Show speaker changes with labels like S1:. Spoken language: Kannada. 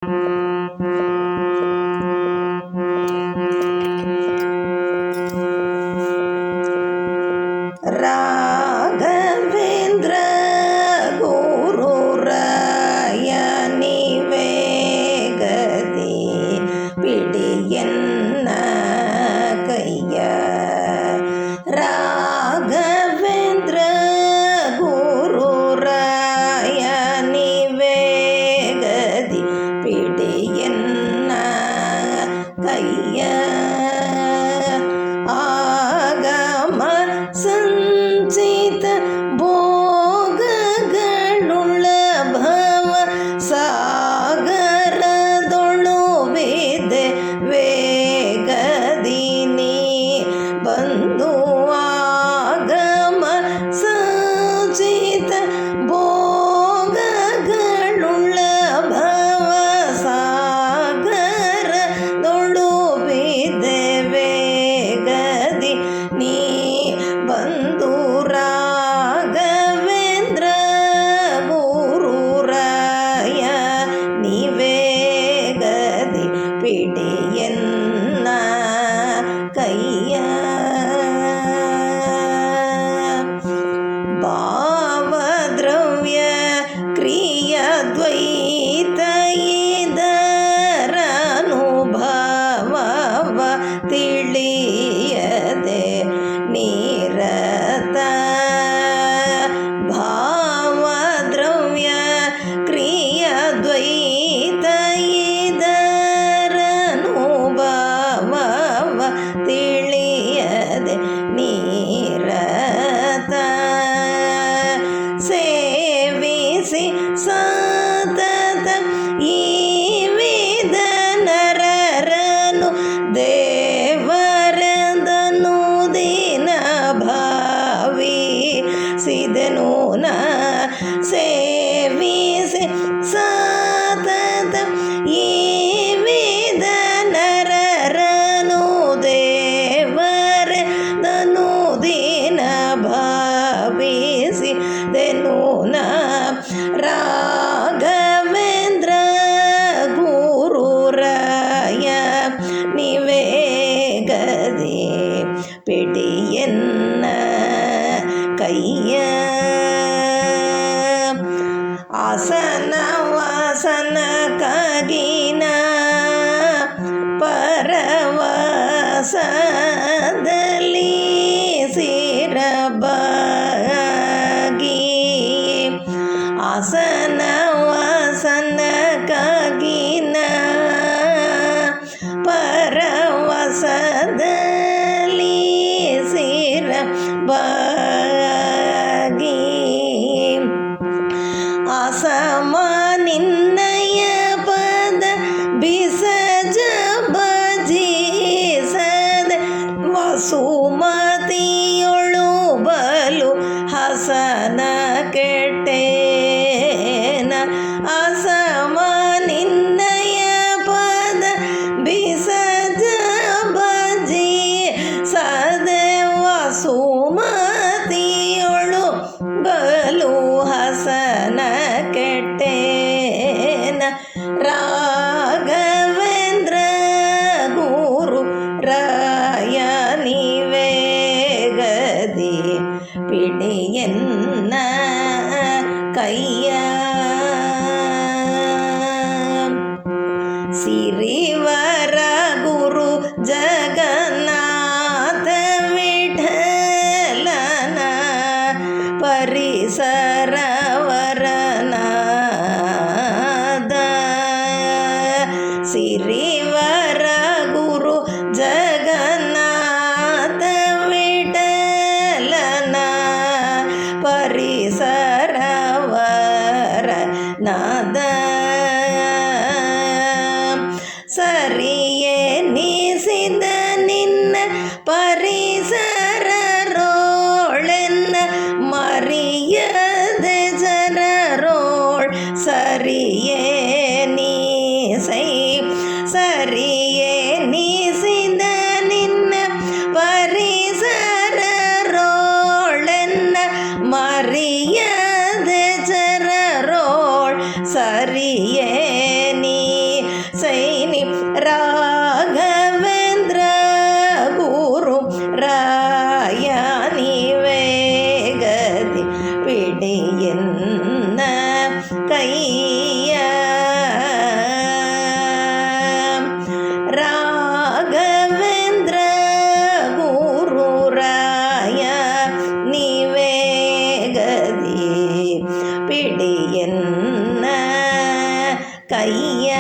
S1: ರಾಘವೇಂದ್ರ ಗುರುರಾಯ ನಿವೇಗದಿ ಪಿಡಿಯನ್ನ ಕೈಯ. ರಾಘವೇಂದ್ರ ಗುರುರಾಯ ನಿವೇಗದಿ ಪಿಡಿಯನ್ನ ಕೈಯ. ಆಗಮ ಸಂಚಿತ ಭೋಗಗಳುಳ್ಳ ಭವ ಸಾಗರದೊಳು ಬಿದೆ ವೇಗದಿ ನೀ ಬಂದು. ಆಗಮ ಸಂಚಿತ ಭೋಗಗಳುಳ್ಳ ಭವ ಸಾಗರದೊಳು ಬಿದೆ ವೇಗದಿ ನೀ ಬಂದು. ರಾಘವೇಂದ್ರ ಗುರುರಾಯ ನಿವೇಗದಿ ಪಿಡಿಯನ್ನ ಕೈಯ. ಭಾವದ್ರವ್ಯ ಕ್ರಿಯಾದ್ವೈತ ಇದರನುಭವ ತಿಳಿಯದೆ ನಿರತ. ಭಾವದ್ರವ್ಯ ಕ್ರಿಯಾದ್ವೈತ ಇದರನುಭವ ತಿಳಿಯದೆ ನಿರತ. ಸೇವಿಸಿ ಸತತ ಈ ವಿಧ ನರರನು ದೇವರೆಂದನು ದಿನ ಭಾವಿಸಿದೆನು ನ. ಸೇವಿಸಿ ಸತತ ಈ ವಿಧ ನರರನು ದೇವರೆಂದನು ದಿನ ಭಾವಿಸಿದೆನು ನ. ರಾಘವೇಂದ್ರ ಗುರುರಾಯ ನಿವೇಗದಿ ಪಿಡಿಯನ್ನ ಕೈಯ. ಆಸನ ವಾಸನ ಕಾಗಿನ ಪರವಸದಲ್ಲಿ ಸಿರಬಾಗಿ. ಆಸನ ವಾಸನ ಕಾಗಿನ ಪರವಸದಲ್ಲಿ ಸಿರಬಾಗಿ. ಅಸಮ ನಿನ್ನಯ ಪದ ಬಿಸಜ ಭಜಿಸದೆ ವಸುಮತಿಯೊಳು ಬಲು ಹಸನ ಕೆಟ್ಟೇನ. ಅಸಮ ನಿನ್ನಯ ಪದ ಬಿಸಜ ಭಜಿಸದೆ ವಸುಮತಿಯೊಳು ಬಲು ಹಸನ ಕೆಟ್ಟೇನ. ರಾಘವೇಂದ್ರ ಗುರುರಾಯ ನಿವೇಗದಿ ಪಿಡಿಯನ್ನ ಕೈಯ. ಸಿರಿವರ ಗುರು ಜಗನ್ನಾಥ ವಿಠಲನ ಪರಿಸರವರನಾದ. ಸಿರಿವರ ಗುರು ಜಗನ್ನಾಥ ವಿಠಲನ ಪರಿಸರವರನಾದ. ಸರಿಯೆನಿಸಿದ ನಿನ್ನ ಪರಿಸರರೋಳೆನ್ನ ಮರಿಯದೆ ಜನರೋಳ್ ಸರಿಯೆನಿಸೈ. பிடியென்ன கைய ರಾಘವೇಂದ್ರ ಗುರುರಾಯ ನೀವೇಗದಿ ಪಿಡಿಯನ್ನ ಕೈಯ